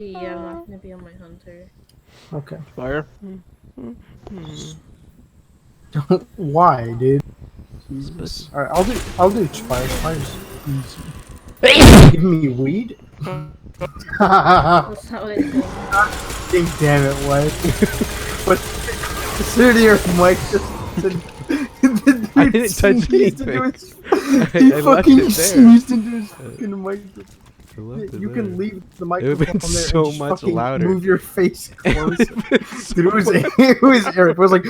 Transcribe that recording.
Yeah, I'm not gonna be on my hunter. Okay. Fire. Why, dude? Spooky. Jesus. Alright, I'll do fire. Fire's easy. Give me weed? That's not what it said. Damn it, White. What? Studio Mike just said. The I dude didn't touch sneezed into anything. his- I He left fucking it there. sneezed into his fucking microphone. I left it You can there. leave the It would've microphone been there so and just much fucking louder. move your face It closer. would've been so Dude, it was Eric. It was like.